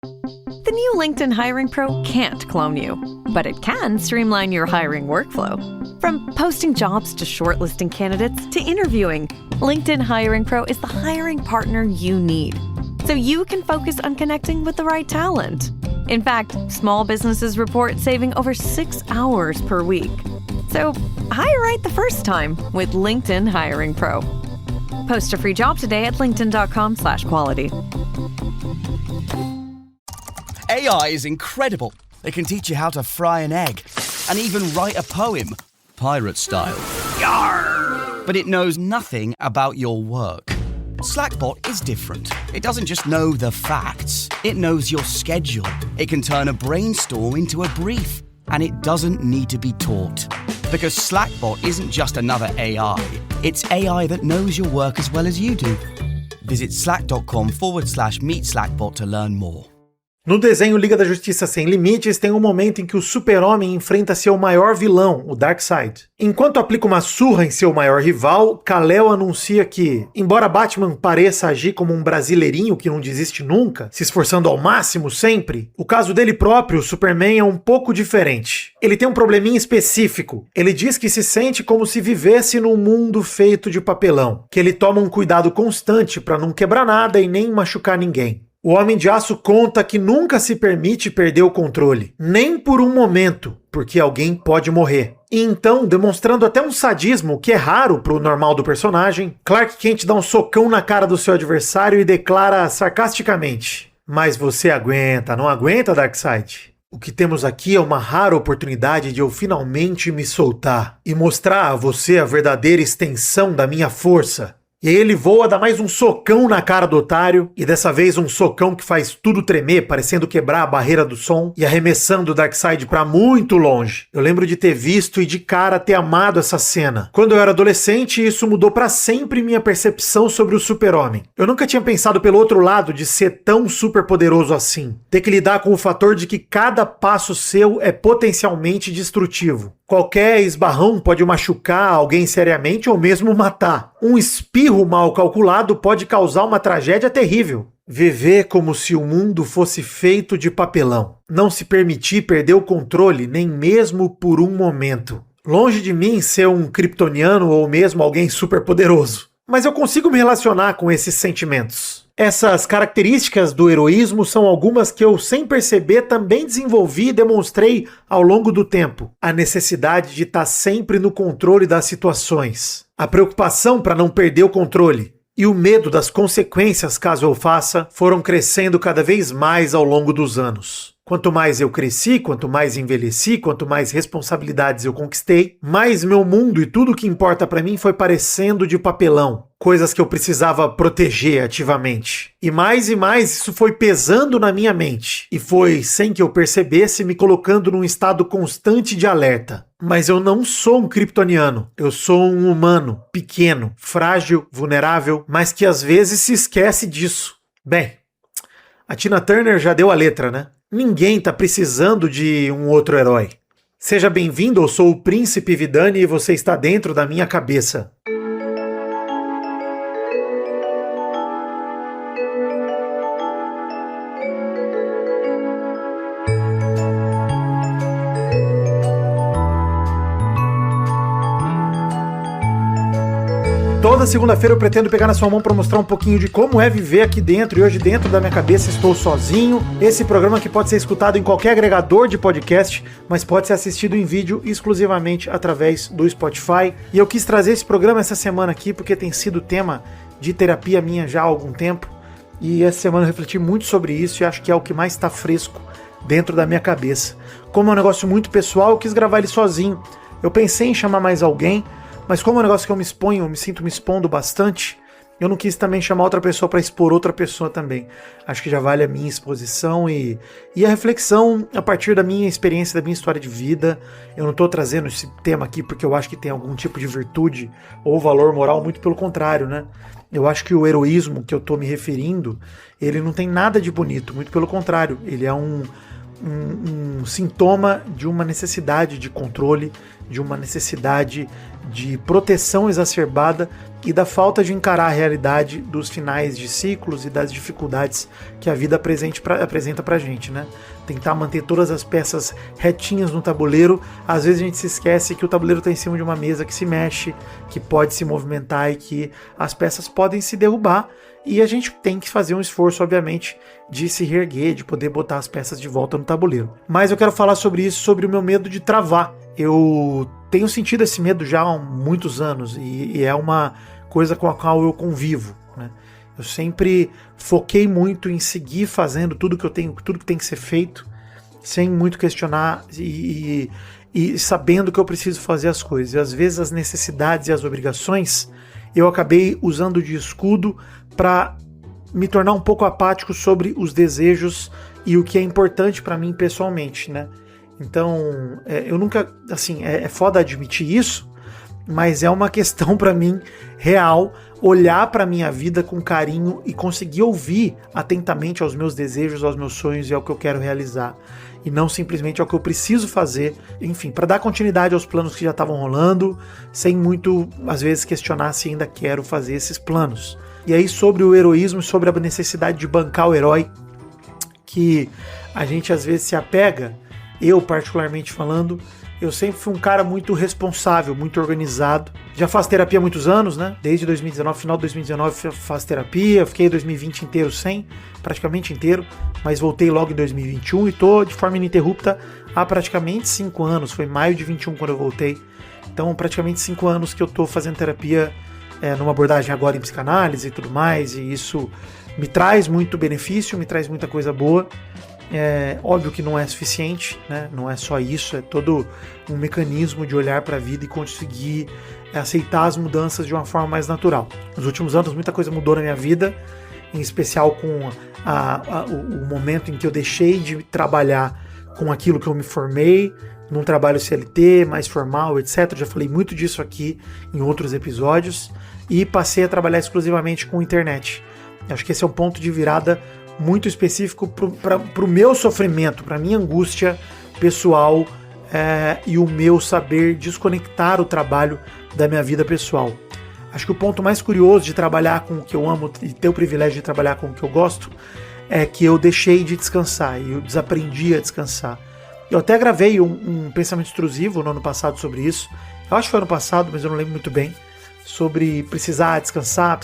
The new LinkedIn Hiring Pro can't clone you, but it can streamline your hiring workflow. From posting jobs to shortlisting candidates to interviewing, LinkedIn Hiring Pro is the hiring partner you need, so you can focus on connecting with the right talent. In fact, small businesses report saving over 6 hours per week. So hire right the first time with LinkedIn Hiring Pro. Post a free job today at linkedin.com/quality. AI is incredible. It can teach you how to fry an egg and even write a poem, pirate style. Yarr! But it knows nothing about your work. Slackbot is different. It doesn't just know the facts. It knows your schedule. It can turn a brainstorm into a brief. And it doesn't need to be taught. Because Slackbot isn't just another AI. It's AI that knows your work as well as you do. Visit slack.com/meet Slackbot to learn more. No desenho Liga da Justiça Sem Limites, tem um momento em que o Super-Homem enfrenta seu maior vilão, o Darkseid. Enquanto aplica uma surra em seu maior rival, Kal-El anuncia que, embora Batman pareça agir como um brasileirinho que não desiste nunca, se esforçando ao máximo sempre, o caso dele próprio, o Superman, é um pouco diferente. Ele tem um probleminha específico. Ele diz que se sente como se vivesse num mundo feito de papelão, que ele toma um cuidado constante para não quebrar nada e nem machucar ninguém. O Homem de Aço conta que nunca se permite perder o controle, nem por um momento, porque alguém pode morrer. E então, demonstrando até um sadismo que é raro pro normal do personagem, Clark Kent dá um socão na cara do seu adversário e declara sarcasticamente: "Mas você aguenta, não aguenta, Darkseid? O que temos aqui é uma rara oportunidade de eu finalmente me soltar e mostrar a você a verdadeira extensão da minha força." E aí ele voa, dá mais um socão na cara do otário, e dessa vez um socão que faz tudo tremer, parecendo quebrar a barreira do som, e arremessando o Darkseid pra muito longe. Eu lembro de ter visto e de cara ter amado essa cena. Quando eu era adolescente, isso mudou pra sempre minha percepção sobre o Super-Homem. Eu nunca tinha pensado pelo outro lado de ser tão super poderoso assim. Ter que lidar com o fator de que cada passo seu é potencialmente destrutivo. Qualquer esbarrão pode machucar alguém seriamente ou mesmo matar. Um espirro mal calculado pode causar uma tragédia terrível. Viver como se o mundo fosse feito de papelão. Não se permitir perder o controle nem mesmo por um momento. Longe de mim ser um kryptoniano ou mesmo alguém super poderoso. Mas eu consigo me relacionar com esses sentimentos. Essas características do heroísmo são algumas que eu, sem perceber, também desenvolvi e demonstrei ao longo do tempo. A necessidade de estar sempre no controle das situações. A preocupação para não perder o controle. E o medo das consequências caso eu faça foram crescendo cada vez mais ao longo dos anos. Quanto mais eu cresci, quanto mais envelheci, quanto mais responsabilidades eu conquistei, mais meu mundo e tudo que importa pra mim foi parecendo de papelão. Coisas que eu precisava proteger ativamente. E mais isso foi pesando na minha mente. E foi, sem que eu percebesse, me colocando num estado constante de alerta. Mas eu não sou um kryptoniano. Eu sou um humano, pequeno, frágil, vulnerável, mas que às vezes se esquece disso. Bem, a Tina Turner já deu a letra, né? Ninguém tá precisando de um outro herói. Seja bem-vindo, eu sou o Príncipe Vidani e você está dentro da minha cabeça. Toda segunda-feira eu pretendo pegar na sua mão para mostrar um pouquinho de como é viver aqui dentro, e hoje dentro da minha cabeça estou sozinho. Esse programa que pode ser escutado em qualquer agregador de podcast, mas pode ser assistido em vídeo exclusivamente através do Spotify. E eu quis trazer esse programa essa semana aqui porque tem sido tema de terapia minha já há algum tempo, e essa semana eu refleti muito sobre isso e acho que é o que mais está fresco dentro da minha cabeça. Como é um negócio muito pessoal, eu quis gravar ele sozinho. Eu pensei em chamar mais alguém, mas como é um negócio que eu me exponho, eu me sinto me expondo bastante, eu não quis também chamar outra pessoa para expor outra pessoa também. Acho que já vale a minha exposição e a reflexão a partir da minha experiência, da minha história de vida. Eu não estou trazendo esse tema aqui porque eu acho que tem algum tipo de virtude ou valor moral, muito pelo contrário, né? Eu acho que o heroísmo que eu estou me referindo, ele não tem nada de bonito, muito pelo contrário. Ele é um um sintoma de uma necessidade de controle, de uma necessidade de proteção exacerbada e da falta de encarar a realidade dos finais de ciclos e das dificuldades que a vida apresenta pra gente, né? Tentar manter todas as peças retinhas no tabuleiro. Às vezes a gente se esquece que o tabuleiro está em cima de uma mesa que se mexe, que pode se movimentar e que as peças podem se derrubar. E a gente tem que fazer um esforço, obviamente, de se reerguer, de poder botar as peças de volta no tabuleiro. Mas eu quero falar sobre isso, sobre o meu medo de travar. Eu tenho sentido esse medo já há muitos anos e é uma coisa com a qual eu convivo, né? Eu sempre foquei muito em seguir fazendo tudo que tem que ser feito, sem muito questionar e sabendo que eu preciso fazer as coisas. E às vezes as necessidades e as obrigações eu acabei usando de escudo para me tornar um pouco apático sobre os desejos e o que é importante para mim pessoalmente, né? Então, eu nunca, assim, é foda admitir isso, mas é uma questão para mim real, olhar para minha vida com carinho e conseguir ouvir atentamente aos meus desejos, aos meus sonhos e ao que eu quero realizar, e não simplesmente ao que eu preciso fazer, enfim, para dar continuidade aos planos que já estavam rolando, sem muito, às vezes, questionar se ainda quero fazer esses planos. E aí, sobre o heroísmo, sobre a necessidade de bancar o herói, que a gente às vezes se apega, eu particularmente falando, eu sempre fui um cara muito responsável, muito organizado. Já faço terapia há muitos anos, né? Desde 2019, final de 2019 faço terapia, fiquei 2020 inteiro sem, praticamente inteiro, mas voltei logo em 2021 e tô de forma ininterrupta há praticamente 5 anos, foi maio de 21 quando eu voltei. Então praticamente 5 anos que eu tô fazendo terapia numa abordagem agora em psicanálise e tudo mais, e isso me traz muito benefício, me traz muita coisa boa. Óbvio que não é suficiente, né? Não é só isso, é todo um mecanismo de olhar para a vida e conseguir aceitar as mudanças de uma forma mais natural. Nos últimos anos muita coisa mudou na minha vida, em especial com o momento em que eu deixei de trabalhar com aquilo que eu me formei, num trabalho CLT, mais formal, etc. Já falei muito disso aqui em outros episódios, e passei a trabalhar exclusivamente com internet. Acho que esse é um ponto de virada muito específico para o meu sofrimento, para a minha angústia pessoal e o meu saber desconectar o trabalho da minha vida pessoal. Acho que o ponto mais curioso de trabalhar com o que eu amo e ter o privilégio de trabalhar com o que eu gosto é que eu deixei de descansar e eu desaprendi a descansar. Eu até gravei um pensamento extrusivo no ano passado sobre isso. Eu acho que foi ano passado, mas eu não lembro muito bem. Sobre precisar descansar,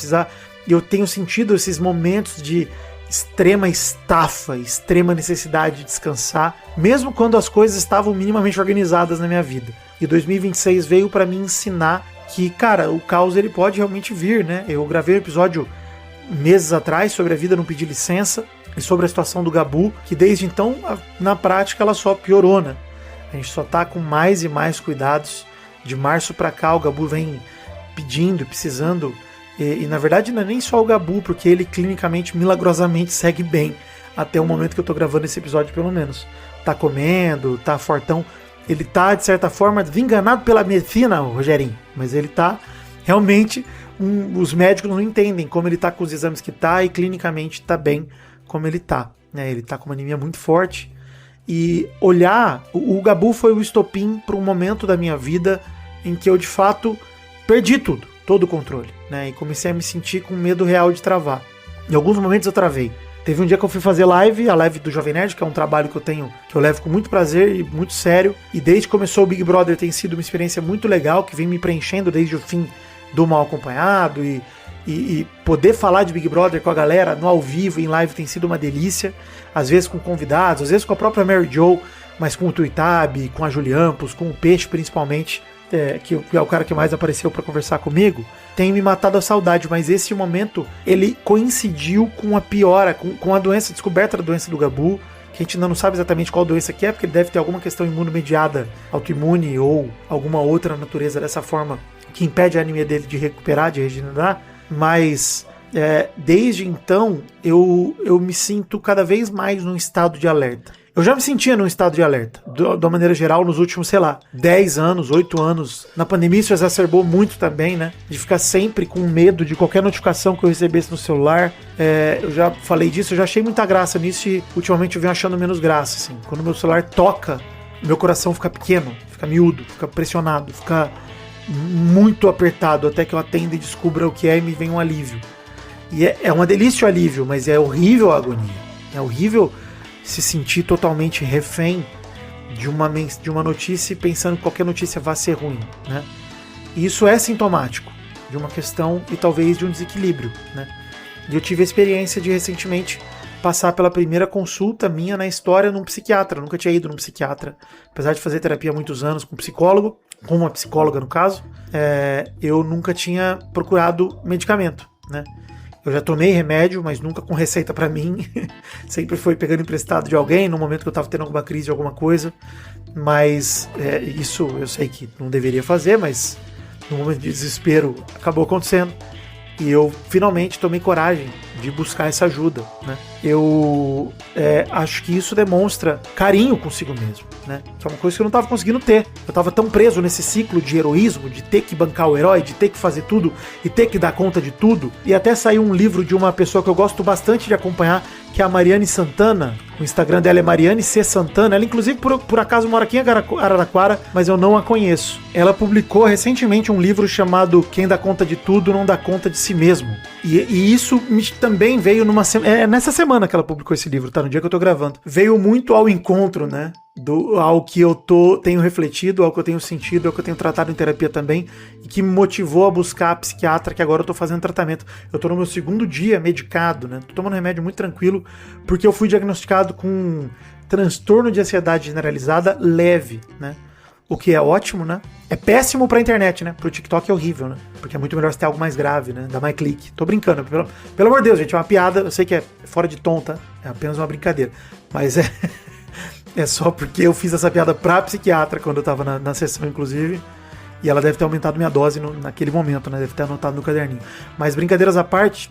E eu tenho sentido esses momentos de extrema estafa, extrema necessidade de descansar, mesmo quando as coisas estavam minimamente organizadas na minha vida. E 2026 veio para me ensinar que, cara, o caos ele pode realmente vir, né? Eu gravei um episódio meses atrás sobre a vida não pedir licença e sobre a situação do Gabu, que desde então, na prática, ela só piorou, né? A gente só tá com mais e mais cuidados. De março para cá, o Gabu vem pedindo, precisando. E na verdade não é nem só o Gabu, porque ele clinicamente, milagrosamente, segue bem. Até o momento que eu tô gravando esse episódio, pelo menos. Tá comendo, tá fortão. Ele tá, de certa forma, enganado pela medicina, Rogerinho. Mas ele tá realmente... os médicos não entendem como ele tá com os exames que tá, e clinicamente tá bem como ele tá, né? Ele tá com uma anemia muito forte. E olhar... O Gabu foi o estopim para um momento da minha vida em que eu, de fato, perdi tudo. Todo o controle, né? E comecei a me sentir com medo real de travar. Em alguns momentos eu travei. Teve um dia que eu fui fazer a live do Jovem Nerd, que é um trabalho que eu levo com muito prazer e muito sério. E desde que começou o Big Brother tem sido uma experiência muito legal, que vem me preenchendo desde o fim do Mal Acompanhado. E poder falar de Big Brother com a galera no ao vivo, em live, tem sido uma delícia. Às vezes com convidados, às vezes com a própria Mary Jo, mas com o Tuitab, com a Juliampos, com o Peixe principalmente, que é o cara que mais apareceu para conversar comigo, tem me matado a saudade. Mas esse momento, ele coincidiu com a piora, com a doença, descoberta da doença do Gabu, que a gente ainda não sabe exatamente qual doença que é, porque ele deve ter alguma questão imunomediada, autoimune ou alguma outra natureza dessa forma, que impede a anemia dele de recuperar, de regenerar. Mas Desde então, eu me sinto cada vez mais num estado de alerta. Eu já me sentia num estado de alerta, de uma maneira geral, nos últimos, 10 anos, 8 anos. Na pandemia isso exacerbou muito também, né? De ficar sempre com medo de qualquer notificação que eu recebesse no celular. Eu já falei disso, eu já achei muita graça nisso e ultimamente eu venho achando menos graça, assim. Quando meu celular toca, meu coração fica pequeno, fica miúdo, fica pressionado, fica muito apertado, até que eu atenda e descubra o que é e me vem um alívio. E é uma delícia o alívio, mas é horrível a agonia. É horrível se sentir totalmente refém de uma notícia e pensando que qualquer notícia vai ser ruim, né? E isso é sintomático de uma questão e talvez de um desequilíbrio, né? E eu tive a experiência de recentemente passar pela primeira consulta minha na história num psiquiatra. Eu nunca tinha ido num psiquiatra, apesar de fazer terapia há muitos anos com psicólogo, com uma psicóloga no caso, eu nunca tinha procurado medicamento, né? Eu já tomei remédio, mas nunca com receita pra mim. Sempre foi pegando emprestado de alguém, no momento que eu tava tendo alguma crise de alguma coisa. Mas isso eu sei que não deveria fazer, mas no momento de desespero acabou acontecendo. E eu finalmente tomei coragem de buscar essa ajuda, né? Eu acho que isso demonstra carinho consigo mesmo, né? Que é uma coisa que eu não estava conseguindo ter. Eu estava tão preso nesse ciclo de heroísmo, de ter que bancar o herói, de ter que fazer tudo e ter que dar conta de tudo. E até saiu um livro de uma pessoa que eu gosto bastante de acompanhar, que é a Mariane Santana. O Instagram dela é Mariane C. Santana. Ela, inclusive, por acaso mora aqui em Araraquara, mas eu não a conheço. Ela publicou recentemente um livro chamado Quem dá conta de tudo não dá conta de si mesmo. E isso também veio nessa semana que ela publicou esse livro, tá? No dia que eu tô gravando. Veio muito ao encontro, né? Ao que eu tenho refletido, ao que eu tenho sentido, ao que eu tenho tratado em terapia também, e que me motivou a buscar a psiquiatra, que agora eu tô fazendo tratamento. Eu tô no meu 2º dia medicado, né? Tô tomando remédio muito tranquilo, porque eu fui diagnosticado com transtorno de ansiedade generalizada leve, né? O que é ótimo, né? É péssimo pra internet, né? Pro TikTok é horrível, né? Porque é muito melhor se ter algo mais grave, né? Dá mais clique. Tô brincando. Pelo amor de Deus, gente, é uma piada. Eu sei que é fora de tom, tá? É apenas uma brincadeira. Mas é só porque eu fiz essa piada pra psiquiatra quando eu tava na sessão, inclusive. E ela deve ter aumentado minha dose naquele momento, né? Deve ter anotado no caderninho. Mas brincadeiras à parte,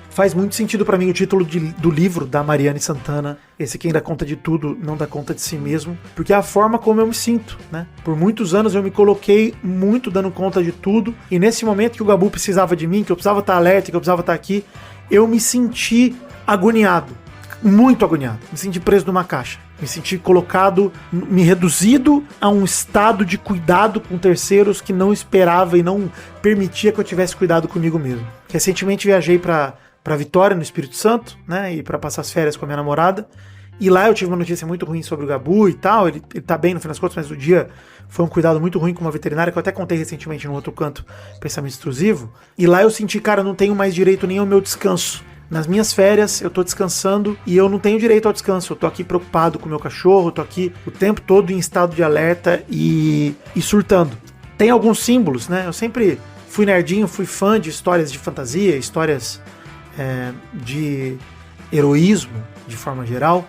faz muito sentido pra mim o título do livro da Mariane Santana, esse Quem dá conta de tudo não dá conta de si mesmo, porque é a forma como eu me sinto, né? Por muitos anos eu me coloquei muito dando conta de tudo, e nesse momento que o Gabu precisava de mim, que eu precisava estar alerta, que eu precisava estar aqui, eu me senti agoniado, muito agoniado, me senti preso numa caixa. Me senti me reduzido a um estado de cuidado com terceiros que não esperava e não permitia que eu tivesse cuidado comigo mesmo. Recentemente viajei pra Vitória, no Espírito Santo, né, e pra passar as férias com a minha namorada, e lá eu tive uma notícia muito ruim sobre o Gabu e tal, ele tá bem no fim das contas, mas o dia foi um cuidado muito ruim com uma veterinária, que eu até contei recentemente no outro canto, Pensamento Extrusivo, e lá eu senti, cara, eu não tenho mais direito nem ao meu descanso. Nas minhas férias, eu tô descansando e eu não tenho direito ao descanso. Eu tô aqui preocupado com o meu cachorro, eu tô aqui o tempo todo em estado de alerta e surtando. Tem alguns símbolos, né? Eu sempre fui nerdinho, fui fã de histórias de fantasia, histórias de heroísmo, de forma geral.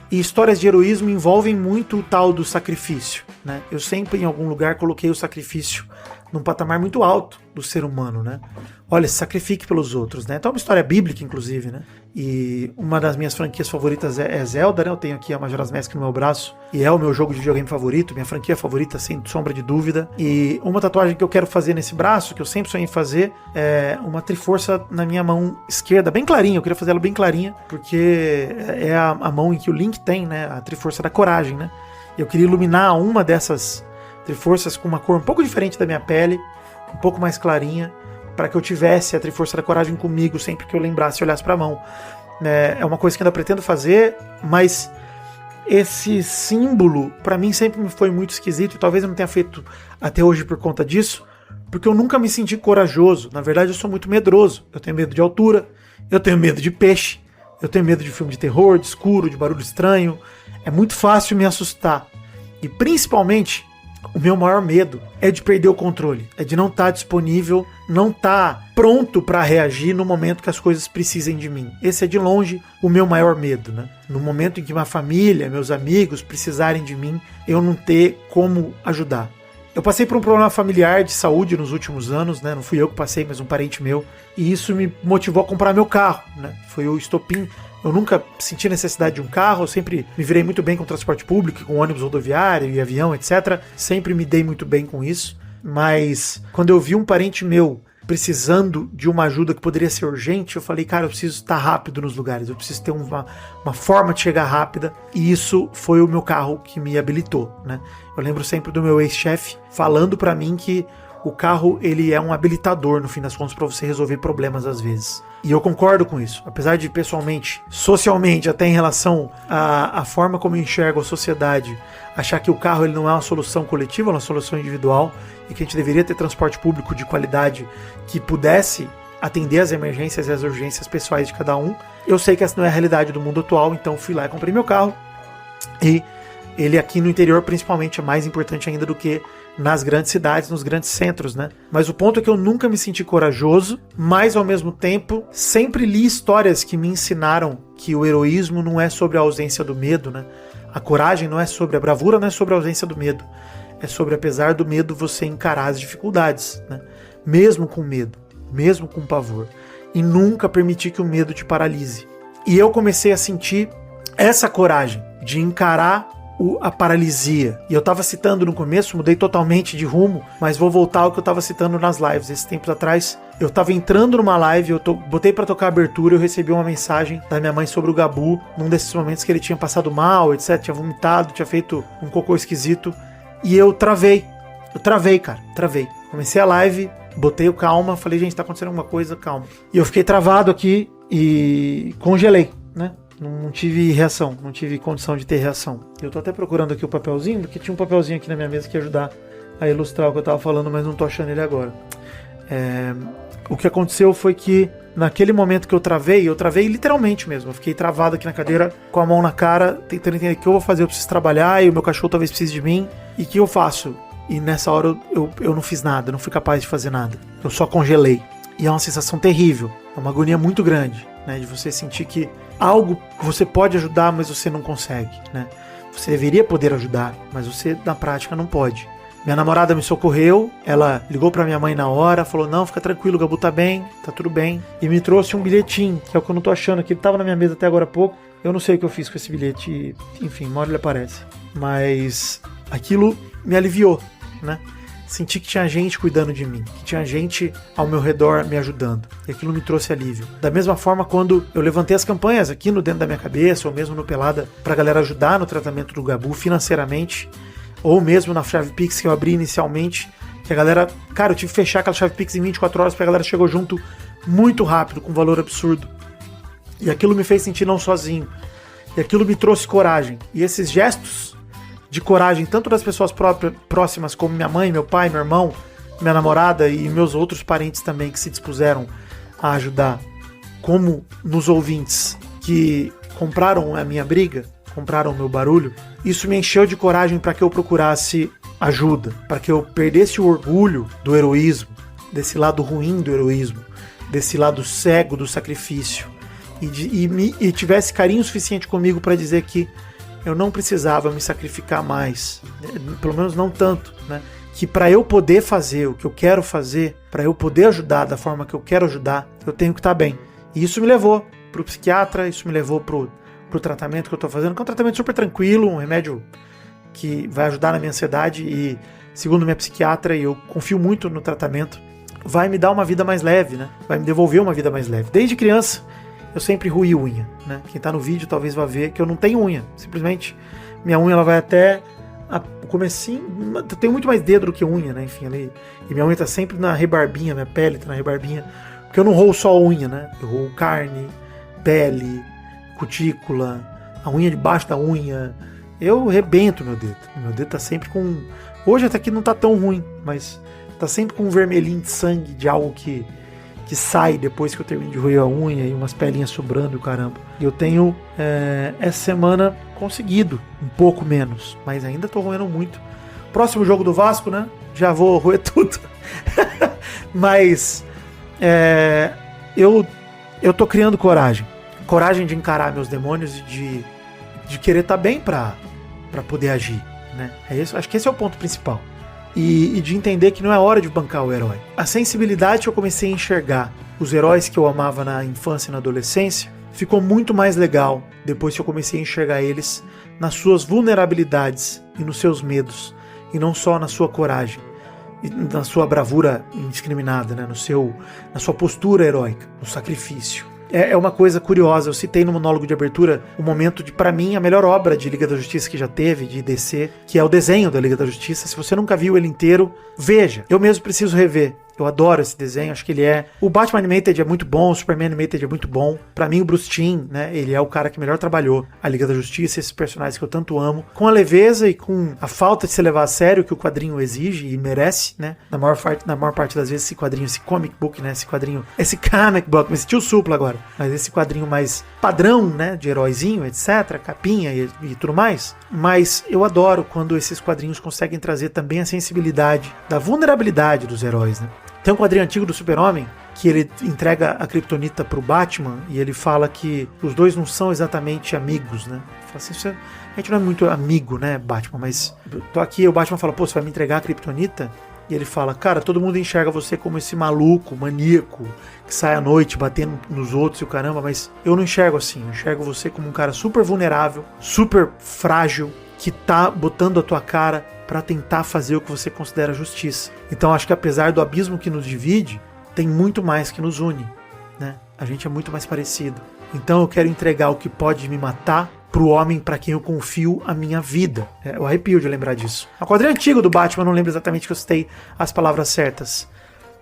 E histórias de heroísmo envolvem muito o tal do sacrifício, né? Eu sempre, em algum lugar, coloquei o sacrifício num patamar muito alto do ser humano, né? Olha, se sacrifique pelos outros, né? Então é uma história bíblica, inclusive, né? E uma das minhas franquias favoritas é Zelda, né? Eu tenho aqui a Majora's Mask no meu braço e é o meu jogo de videogame favorito, minha franquia favorita, sem sombra de dúvida. E uma tatuagem que eu quero fazer nesse braço, que eu sempre sonhei em fazer, é uma triforça na minha mão esquerda, bem clarinha. Eu queria fazer ela bem clarinha, porque é a mão em que o Link tem, né? A triforça da coragem, né? Eu queria iluminar uma dessas triforças com uma cor um pouco diferente da minha pele, um pouco mais clarinha, para que eu tivesse a Triforça da Coragem comigo sempre que eu lembrasse e olhasse para a mão. É uma coisa que ainda pretendo fazer, mas esse símbolo para mim sempre me foi muito esquisito, e talvez eu não tenha feito até hoje por conta disso, porque eu nunca me senti corajoso. Na verdade, eu sou muito medroso. Eu tenho medo de altura, eu tenho medo de peixe, eu tenho medo de filme de terror, de escuro, de barulho estranho. É muito fácil me assustar. E principalmente, o meu maior medo é de perder o controle, é de não estar disponível, não estar pronto para reagir no momento que as coisas precisem de mim. Esse é de longe o meu maior medo, né? No momento em que minha família, meus amigos precisarem de mim, eu não ter como ajudar. Eu passei por um problema familiar de saúde nos últimos anos, né? Não fui eu que passei, mas um parente meu. E isso me motivou a comprar meu carro, né? Foi o estopim. Eu nunca senti necessidade de um carro, eu sempre me virei muito bem com transporte público, com ônibus rodoviário e avião, etc. Sempre me dei muito bem com isso. Mas quando eu vi um parente meu precisando de uma ajuda que poderia ser urgente, eu falei, cara, eu preciso estar rápido nos lugares, eu preciso ter uma forma de chegar rápida, e isso foi o meu carro que me habilitou, né? Eu lembro sempre do meu ex-chefe falando pra mim que o carro, ele é um habilitador, no fim das contas, pra você resolver problemas às vezes. E eu concordo com isso, apesar de pessoalmente, socialmente, até em relação à forma como eu enxergo a sociedade, achar que o carro ele não é uma solução coletiva, é uma solução individual, e que a gente deveria ter transporte público de qualidade que pudesse atender as emergências e as urgências pessoais de cada um. Eu sei que essa não é a realidade do mundo atual, então fui lá e comprei meu carro. E ele aqui no interior, principalmente, é mais importante ainda do que nas grandes cidades, nos grandes centros, né? Mas o ponto é que eu nunca me senti corajoso, mas ao mesmo tempo sempre li histórias que me ensinaram que o heroísmo não é sobre a ausência do medo, né? A coragem não é sobre a bravura, não é sobre a ausência do medo. É sobre, apesar do medo, você encarar as dificuldades, né? Mesmo com medo, mesmo com pavor. E nunca permitir que o medo te paralise. E eu comecei a sentir essa coragem de encarar a paralisia. E eu tava citando no começo, mudei totalmente de rumo, mas vou voltar ao que eu tava citando nas lives. Esses tempos atrás, eu tava entrando numa live, botei pra tocar a abertura, eu recebi uma mensagem da minha mãe sobre o Gabu, num desses momentos que ele tinha passado mal, etc, tinha vomitado, tinha feito um cocô esquisito, e eu travei, cara, travei. Comecei a live, botei o calma, falei, gente, tá acontecendo alguma coisa, calma. E eu fiquei travado aqui e congelei, né? Não tive reação, não tive condição de ter reação. Eu tô até procurando aqui o papelzinho, porque tinha um papelzinho aqui na minha mesa que ia ajudar a ilustrar o que eu tava falando, mas não tô achando ele agora. O que aconteceu foi que naquele momento que eu travei literalmente mesmo. Eu fiquei travado aqui na cadeira, com a mão na cara, tentando entender o que eu vou fazer. Eu preciso trabalhar e o meu cachorro talvez precise de mim. E o que eu faço? E nessa hora eu não fiz nada, não fui capaz de fazer nada. Eu só congelei. E é uma sensação terrível, é uma agonia muito grande, né? De você sentir que algo que você pode ajudar, mas você não consegue, né? Você deveria poder ajudar, mas você na prática não pode. Minha namorada me socorreu, ela ligou pra minha mãe na hora, falou, não, fica tranquilo, o Gabu tá bem, tá tudo bem. E me trouxe um bilhetinho, que é o que eu não tô achando aqui, ele tava na minha mesa até agora há pouco. Eu não sei o que eu fiz com esse bilhete, enfim, uma hora ele aparece. Mas aquilo me aliviou, né? Senti que tinha gente cuidando de mim, que tinha gente ao meu redor me ajudando. E aquilo me trouxe alívio. Da mesma forma, quando eu levantei as campanhas aqui no Dentro da Minha Cabeça, ou mesmo no Pelada, pra galera ajudar no tratamento do Gabu financeiramente, ou mesmo na chave Pix que eu abri inicialmente, que a galera... Cara, eu tive que fechar aquela chave Pix em 24 horas, porque a galera chegou junto muito rápido, com um valor absurdo. E aquilo me fez sentir não sozinho. E aquilo me trouxe coragem. E esses gestos de coragem, tanto das pessoas próximas, como minha mãe, meu pai, meu irmão, minha namorada e meus outros parentes também, que se dispuseram a ajudar, como nos ouvintes que compraram a minha briga, compraram o meu barulho, isso me encheu de coragem para que eu procurasse ajuda, para que eu perdesse o orgulho do heroísmo, desse lado ruim do heroísmo, desse lado cego do sacrifício, e tivesse carinho suficiente comigo para dizer que eu não precisava me sacrificar mais, pelo menos não tanto, né? Que para eu poder fazer o que eu quero fazer, para eu poder ajudar da forma que eu quero ajudar, eu tenho que estar bem. E isso me levou pro psiquiatra, isso me levou pro tratamento que eu tô fazendo, que é um tratamento super tranquilo, um remédio que vai ajudar na minha ansiedade e, segundo minha psiquiatra, e eu confio muito no tratamento, vai me dar uma vida mais leve, né? Vai me devolver uma vida mais leve. Desde criança, eu sempre ruí unha, né? Quem tá no vídeo talvez vá ver que eu não tenho unha. Simplesmente, minha unha ela vai até o comecinho. Eu tenho muito mais dedo do que unha, né? Enfim, ali. E minha unha tá sempre na rebarbinha, minha pele tá na rebarbinha. Porque eu não roo só a unha, né? Eu roo carne, pele, cutícula, a unha debaixo da unha. Eu rebento meu dedo. Meu dedo tá sempre com... Hoje até que não tá tão ruim, mas tá sempre com um vermelhinho de sangue de algo que sai depois que eu termino de roer a unha e umas pelinhas sobrando e o caramba. E eu tenho essa semana conseguido um pouco menos, mas ainda tô roendo muito. Próximo jogo do Vasco, né? Já vou roer tudo. Mas eu tô criando coragem. Coragem de encarar meus demônios e de querer estar bem pra poder agir, né? Acho que esse é o ponto principal. e de entender que não é hora de bancar o herói. A sensibilidade que eu comecei a enxergar os heróis que eu amava na infância e na adolescência ficou muito mais legal depois que eu comecei a enxergar eles nas suas vulnerabilidades e nos seus medos, e não só na sua coragem, e na sua bravura indiscriminada, né? Na sua postura heróica, no sacrifício. É uma coisa curiosa, eu citei no monólogo de abertura o momento de, pra mim, a melhor obra de Liga da Justiça que já teve, de DC, que é o desenho da Liga da Justiça. Se você nunca viu ele inteiro, veja. Eu mesmo preciso rever. Eu adoro esse desenho, acho que ele é... O Batman Animated é muito bom, o Superman Animated é muito bom. Pra mim, o Bruce Timm, né, ele é o cara que melhor trabalhou a Liga da Justiça, esses personagens que eu tanto amo, com a leveza e com a falta de se levar a sério que o quadrinho exige e merece, né? Na maior parte das vezes, esse quadrinho, esse comic book, né, esse comic book, me senti o suplo agora, mas esse quadrinho mais padrão, né, de heróizinho, etc, capinha e tudo mais. Mas eu adoro quando esses quadrinhos conseguem trazer também a sensibilidade da vulnerabilidade dos heróis, né? Tem um quadrinho antigo do Super-Homem que ele entrega a Kryptonita pro Batman e ele fala que os dois não são exatamente amigos, né? Fala assim, a gente não é muito amigo, né, Batman? Mas tô aqui, o Batman fala, pô, você vai me entregar a Kryptonita? E ele fala, cara, todo mundo enxerga você como esse maluco, maníaco, que sai à noite batendo nos outros e o caramba, mas eu não enxergo assim, eu enxergo você como um cara super vulnerável, super frágil, que tá botando a tua cara para tentar fazer o que você considera justiça. Então acho que apesar do abismo que nos divide, tem muito mais que nos une, né? A gente é muito mais parecido. Então eu quero entregar o que pode me matar pro homem para quem eu confio a minha vida. Eu arrepio de lembrar disso. É um quadrinho antigo do Batman, não lembro exatamente que eu citei as palavras certas.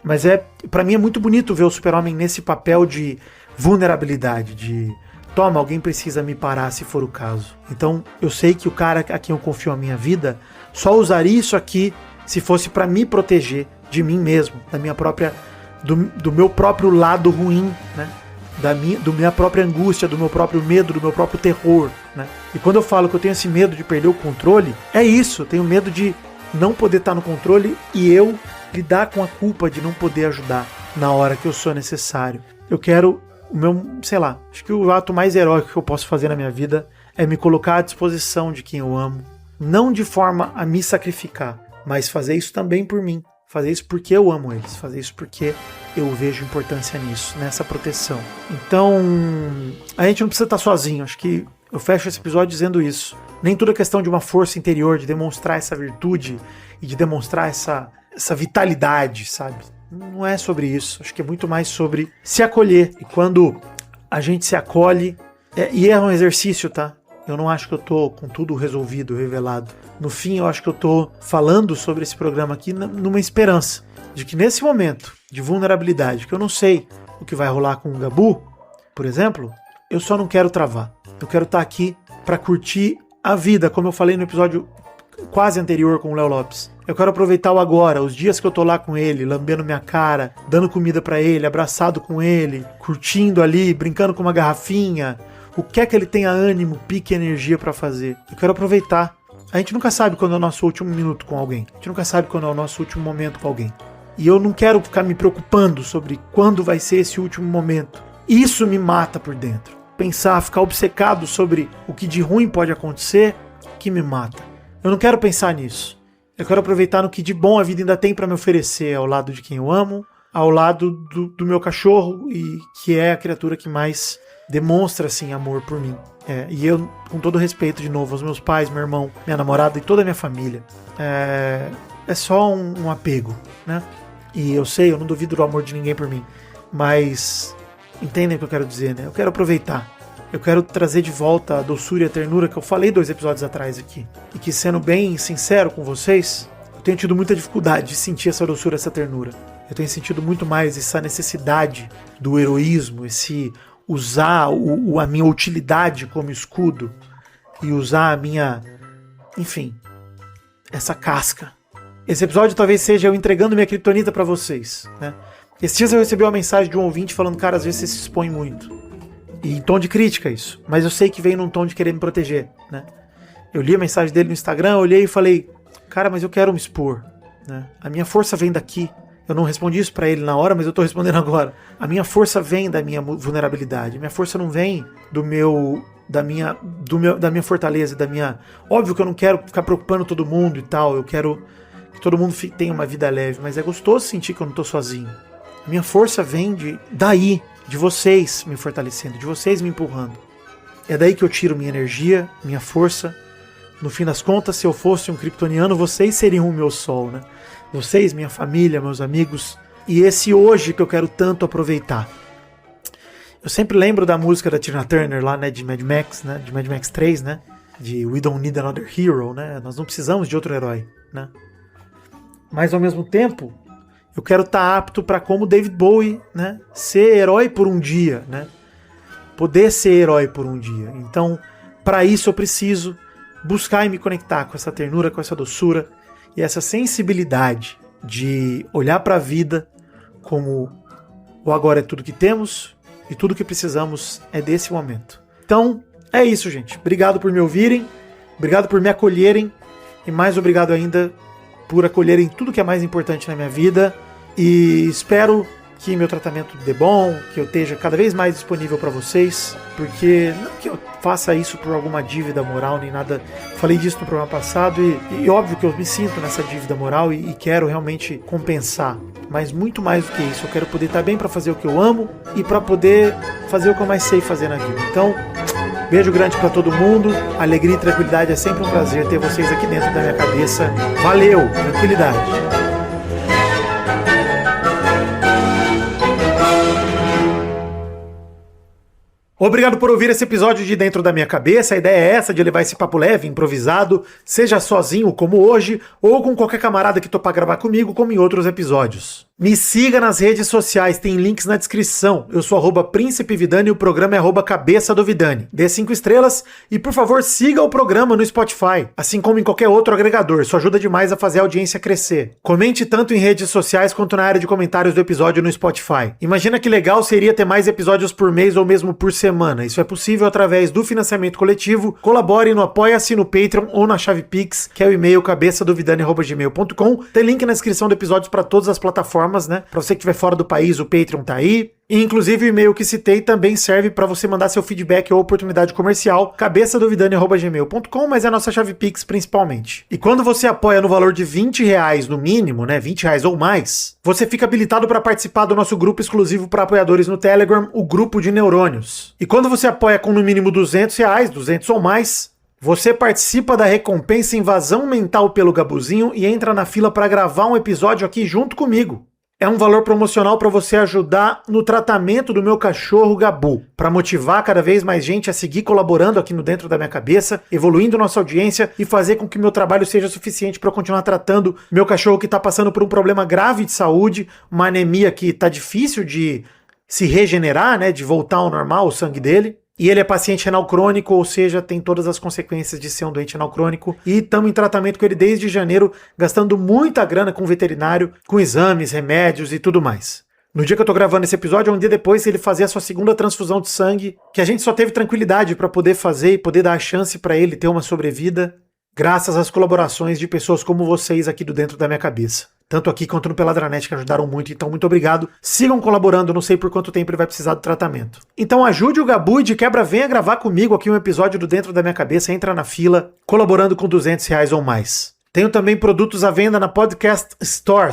Mas para mim é muito bonito ver o Super-Homem nesse papel de vulnerabilidade, de toma, alguém precisa me parar se for o caso. Então eu sei que o cara a quem eu confio a minha vida só usaria isso aqui se fosse para me proteger de mim mesmo, da minha própria, do meu próprio lado ruim, né? Da minha própria angústia, do meu próprio medo, do meu próprio terror, né? E quando eu falo que eu tenho esse medo de perder o controle, é isso, eu tenho medo de não poder estar no controle e eu lidar com a culpa de não poder ajudar na hora que eu sou necessário. Eu quero o meu, sei lá, acho que o ato mais heróico que eu posso fazer na minha vida é me colocar à disposição de quem eu amo, não de forma a me sacrificar, mas fazer isso também por mim. Fazer isso porque eu amo eles, fazer isso porque eu vejo importância nisso, nessa proteção. Então, a gente não precisa estar sozinho, acho que eu fecho esse episódio dizendo isso. Nem tudo é questão de uma força interior, de demonstrar essa virtude e de demonstrar essa vitalidade, sabe? Não é sobre isso, acho que é muito mais sobre se acolher. E quando a gente se acolhe, e é um exercício, tá? Eu não acho que eu tô com tudo resolvido, revelado. No fim, eu acho que eu tô falando sobre esse programa aqui numa esperança de que nesse momento de vulnerabilidade, que eu não sei o que vai rolar com o Gabu, por exemplo, eu só não quero travar. Eu quero estar aqui para curtir a vida, como eu falei no episódio quase anterior com o Léo Lopes. Eu quero aproveitar o agora, os dias que eu tô lá com ele, lambendo minha cara, dando comida para ele, abraçado com ele, curtindo ali, brincando com uma garrafinha. O que é que ele tenha ânimo, pique e energia pra fazer? Eu quero aproveitar. A gente nunca sabe quando é o nosso último minuto com alguém. A gente nunca sabe quando é o nosso último momento com alguém. E eu não quero ficar me preocupando sobre quando vai ser esse último momento. Isso me mata por dentro. Pensar, ficar obcecado sobre o que de ruim pode acontecer, que me mata. Eu não quero pensar nisso. Eu quero aproveitar no que de bom a vida ainda tem pra me oferecer ao lado de quem eu amo, ao lado do meu cachorro, e que é a criatura que mais demonstra, assim, amor por mim. E eu, com todo respeito, de novo, aos meus pais, meu irmão, minha namorada e toda a minha família. É só um apego, né? E eu sei, eu não duvido do amor de ninguém por mim. Mas entendem o que eu quero dizer, né? Eu quero aproveitar. Eu quero trazer de volta a doçura e a ternura que eu falei 2 episódios atrás aqui. E que, sendo bem sincero com vocês, eu tenho tido muita dificuldade de sentir essa doçura, essa ternura. Eu tenho sentido muito mais essa necessidade do heroísmo, esse usar a minha utilidade como escudo e usar a minha, enfim, essa casca. Esse episódio talvez seja eu entregando minha kryptonita pra vocês, né? Esses dias eu recebi uma mensagem de um ouvinte falando, cara, às vezes você se expõe muito. E em tom de crítica isso, mas eu sei que vem num tom de querer me proteger, né? Eu li a mensagem dele no Instagram, olhei e falei, cara, mas eu quero me expor, né? A minha força vem daqui. Eu não respondi isso pra ele na hora, mas eu tô respondendo agora. A minha força vem da minha vulnerabilidade. A minha força não vem da minha fortaleza, da minha... Óbvio que eu não quero ficar preocupando todo mundo e tal. Eu quero que todo mundo tenha uma vida leve, mas é gostoso sentir que eu não tô sozinho. A minha força vem daí, de vocês me fortalecendo, de vocês me empurrando. É daí que eu tiro minha energia, minha força. No fim das contas, se eu fosse um kryptoniano, vocês seriam o meu sol, né? Vocês, minha família, meus amigos. E esse hoje que eu quero tanto aproveitar. Eu sempre lembro da música da Tina Turner lá, né, de Mad Max, né, de Mad Max 3, né, de We Don't Need Another Hero, né, nós não precisamos de outro herói, né. Mas ao mesmo tempo, eu quero estar apto para, como David Bowie, né, ser herói por um dia, né, poder ser herói por um dia. Então, para isso eu preciso buscar e me conectar com essa ternura, com essa doçura e essa sensibilidade de olhar para a vida como o agora é tudo que temos e tudo que precisamos é desse momento. Então, é isso, gente. Obrigado por me ouvirem, obrigado por me acolherem e mais obrigado ainda por acolherem tudo que é mais importante na minha vida e espero que meu tratamento dê bom, que eu esteja cada vez mais disponível para vocês, porque não que eu faça isso por alguma dívida moral nem nada, falei disso no programa passado e óbvio que eu me sinto nessa dívida moral e quero realmente compensar, mas muito mais do que isso, eu quero poder estar bem para fazer o que eu amo e para poder fazer o que eu mais sei fazer na vida. Então, beijo grande para todo mundo, alegria e tranquilidade, é sempre um prazer ter vocês aqui dentro da minha cabeça. Valeu, tranquilidade. Obrigado por ouvir esse episódio de Dentro da Minha Cabeça. A ideia é essa, de levar esse papo leve, improvisado, seja sozinho como hoje, ou com qualquer camarada que topar gravar comigo, como em outros episódios. Me siga nas redes sociais, tem links na descrição. Eu sou @Príncipe Vidani e o programa é @Cabeça do Vidani. Dê 5 estrelas e, por favor, siga o programa no Spotify, assim como em qualquer outro agregador. Isso ajuda demais a fazer a audiência crescer. Comente tanto em redes sociais quanto na área de comentários do episódio no Spotify. Imagina que legal seria ter mais episódios por mês ou mesmo por semana. Isso é possível através do financiamento coletivo. Colabore no Apoia-se, no Patreon ou na chave Pix, que é o e-mail cabeçadovidani@gmail.com. Tem link na descrição do episódio para todas as plataformas, né? Para você que estiver fora do país, o Patreon tá aí. E, inclusive, o e-mail que citei também serve para você mandar seu feedback ou oportunidade comercial, cabeçadovidani@gmail.com, mas é a nossa chave Pix principalmente. E quando você apoia no valor de R$20 no mínimo, né, R$20 ou mais, você fica habilitado para participar do nosso grupo exclusivo para apoiadores no Telegram, o Grupo de Neurônios. E quando você apoia com no mínimo R$200, 200 ou mais, você participa da recompensa Invasão Mental pelo Gabuzinho e entra na fila para gravar um episódio aqui junto comigo. É um valor promocional para você ajudar no tratamento do meu cachorro Gabu, para motivar cada vez mais gente a seguir colaborando aqui no Dentro da Minha Cabeça, evoluindo nossa audiência e fazer com que meu trabalho seja suficiente para continuar tratando meu cachorro que está passando por um problema grave de saúde, uma anemia que está difícil de se regenerar, né, de voltar ao normal o sangue dele. E ele é paciente renal crônico, ou seja, tem todas as consequências de ser um doente renal crônico. E estamos em tratamento com ele desde janeiro, gastando muita grana com o veterinário, com exames, remédios e tudo mais. No dia que eu tô gravando esse episódio, é um dia depois ele fazer a sua segunda transfusão de sangue, que a gente só teve tranquilidade para poder fazer e poder dar a chance para ele ter uma sobrevida, graças às colaborações de pessoas como vocês aqui do Dentro da Minha Cabeça. Tanto aqui quanto no Peladranet, que ajudaram muito, então muito obrigado. Sigam colaborando, não sei por quanto tempo ele vai precisar do tratamento. Então ajude o Gabu e de quebra venha gravar comigo aqui um episódio do Dentro da Minha Cabeça, entra na fila, colaborando com R$200 ou mais. Tenho também produtos à venda na Podcast Store.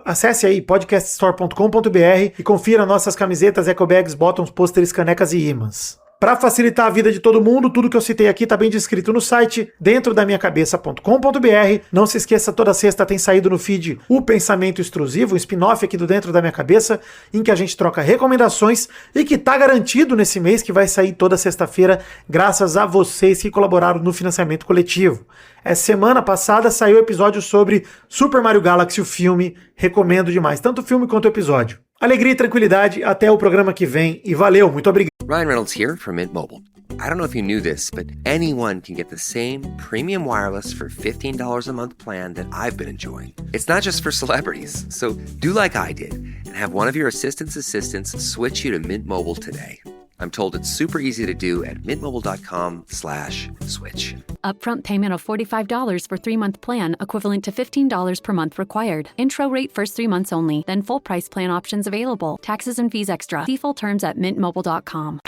Acesse aí podcaststore.com.br e confira nossas camisetas, ecobags, bottoms, pôsteres, canecas e ímãs. Para facilitar a vida de todo mundo, tudo que eu citei aqui está bem descrito no site dentrodaminhacabeça.com.br. Não se esqueça, toda sexta tem saído no feed O Pensamento Extrusivo, um spin-off aqui do Dentro da Minha Cabeça, em que a gente troca recomendações e que está garantido nesse mês, que vai sair toda sexta-feira, graças a vocês que colaboraram no financiamento coletivo. Essa semana passada saiu o episódio sobre Super Mario Galaxy, o filme. Recomendo demais, tanto o filme quanto o episódio. Alegria e tranquilidade, até o programa que vem e valeu, muito obrigado. Ryan Reynolds here from Mint Mobile. I don't know if you knew this, but anyone can get the same premium wireless for $15 a month plan that I've been enjoying. It's not just for celebrities, so do like I did and have one of your assistants switch you to Mint Mobile today. I'm told it's super easy to do at mintmobile.com/switch. Upfront payment of $45 for 3-month plan, equivalent to $15 per month required. Intro rate first 3 months only, then full price plan options available. Taxes and fees extra. See full terms at mintmobile.com.